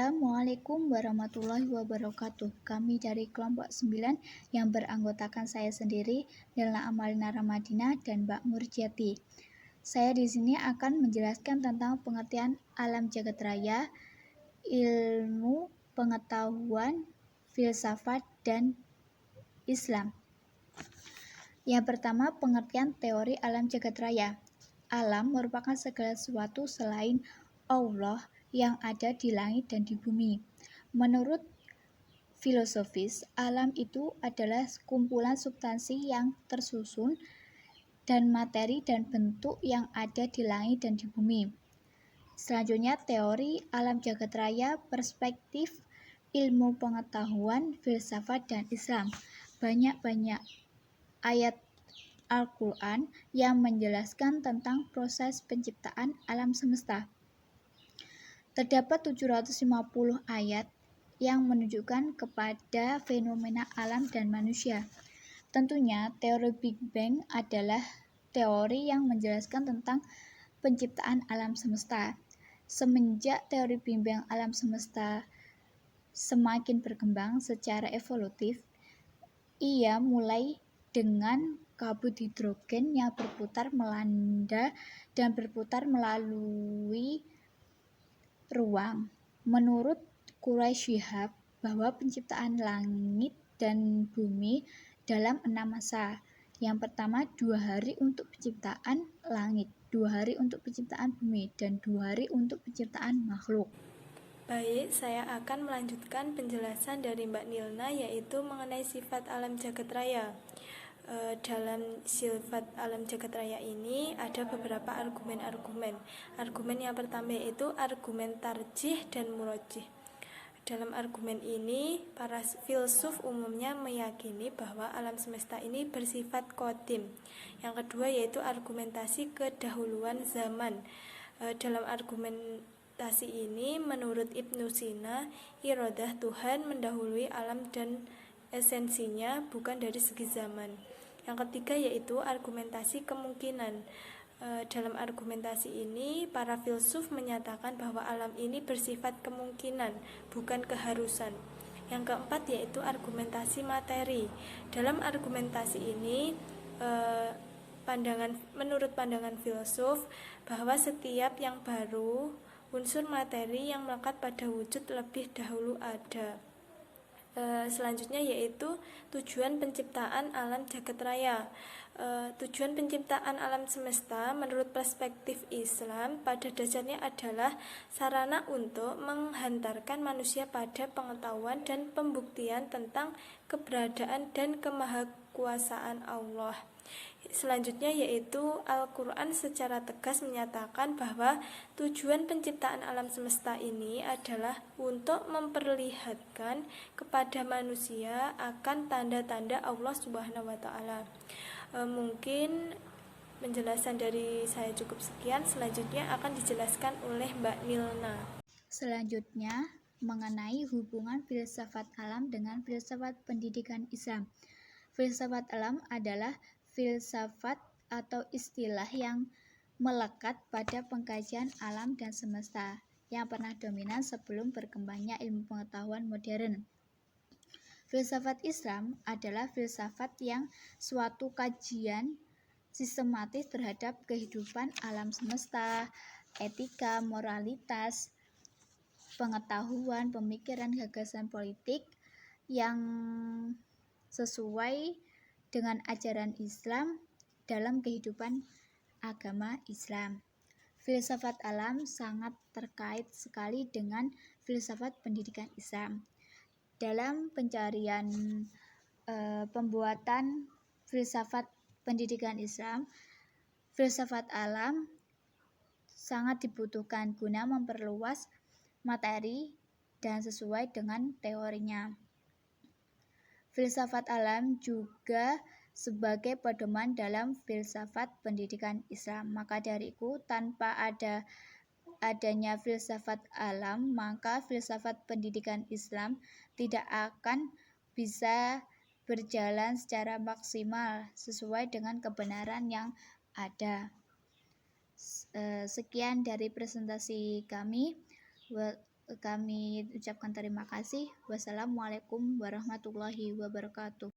Assalamualaikum warahmatullahi wabarakatuh. Kami dari kelompok 9 yang beranggotakan saya sendiri, Nilna Amalina Ramadina dan Mbak Murjiati. Saya di sini akan menjelaskan tentang pengertian alam jagat raya, ilmu, pengetahuan, filsafat, dan Islam. Yang pertama, pengertian teori alam jagat raya. Alam merupakan segala sesuatu selain Allah yang ada di langit dan di bumi. Menurut filosofis, alam itu adalah kumpulan substansi yang tersusun dan materi dan bentuk yang ada di langit dan di bumi. Selanjutnya, teori alam jagat raya, perspektif, ilmu pengetahuan, filsafat, dan Islam. Banyak ayat Al-Quran yang menjelaskan tentang proses penciptaan alam semesta. Terdapat 750 ayat yang menunjukkan kepada fenomena alam dan manusia. Tentunya, teori Big Bang adalah teori yang menjelaskan tentang penciptaan alam semesta. Semenjak teori Big Bang alam semesta semakin berkembang secara evolutif, ia mulai dengan kabut hidrogen yang berputar melanda dan berputar melalui ruang. Menurut Quraish Shihab, bahwa penciptaan langit dan bumi dalam 6 masa. Yang pertama 2 hari untuk penciptaan langit, 2 hari untuk penciptaan bumi, dan 2 hari untuk penciptaan makhluk. Baik, saya akan melanjutkan penjelasan dari Mbak Nilna, yaitu mengenai sifat alam jagat raya. Dalam sifat alam jagat raya ini ada beberapa argumen-argumen. Argumen yang pertama yaitu argumen tarjih dan murojih. Dalam argumen ini, para filsuf umumnya meyakini bahwa alam semesta ini bersifat qadim. Yang kedua yaitu argumentasi kedahuluan zaman. Dalam argumentasi ini, menurut Ibnu Sina, iradah Tuhan mendahului alam dan esensinya, bukan dari segi zaman. Yang ketiga yaitu argumentasi kemungkinan. Dalam argumentasi ini, para filsuf menyatakan bahwa alam ini bersifat kemungkinan, bukan keharusan. Yang keempat yaitu argumentasi materi. Dalam argumentasi ini, menurut pandangan filsuf, bahwa setiap yang baru, unsur materi yang melekat pada wujud lebih dahulu ada. Selanjutnya yaitu tujuan penciptaan alam jagat raya. Tujuan penciptaan alam semesta menurut perspektif Islam pada dasarnya adalah sarana untuk menghantarkan manusia pada pengetahuan dan pembuktian tentang keberadaan dan kemahakuasaan Allah. Selanjutnya yaitu Al-Quran secara tegas menyatakan bahwa tujuan penciptaan alam semesta ini adalah untuk memperlihatkan kepada manusia akan tanda-tanda Allah Subhanahu wa Ta'ala. Mungkin penjelasan dari saya cukup sekian. Selanjutnya akan dijelaskan oleh Mbak Nilna. Selanjutnya, mengenai hubungan filsafat alam dengan filsafat pendidikan Islam. Filsafat alam adalah filsafat atau istilah yang melekat pada pengkajian alam dan semesta yang pernah dominan sebelum berkembangnya ilmu pengetahuan modern. Filsafat Islam adalah filsafat yang suatu kajian sistematis terhadap kehidupan alam semesta, etika, moralitas, pengetahuan, pemikiran, gagasan politik yang sesuai dengan ajaran Islam dalam kehidupan agama Islam. Filsafat alam sangat terkait sekali dengan filsafat pendidikan Islam. Dalam pencarian pembuatan filsafat pendidikan Islam, filsafat alam sangat dibutuhkan guna memperluas materi dan sesuai dengan teorinya. Filsafat alam juga sebagai pedoman dalam filsafat pendidikan Islam. Maka dariku, tanpa adanya filsafat alam, maka filsafat pendidikan Islam tidak akan bisa berjalan secara maksimal sesuai dengan kebenaran yang ada. Sekian dari presentasi kami. Kami ucapkan terima kasih. Wassalamualaikum warahmatullahi wabarakatuh.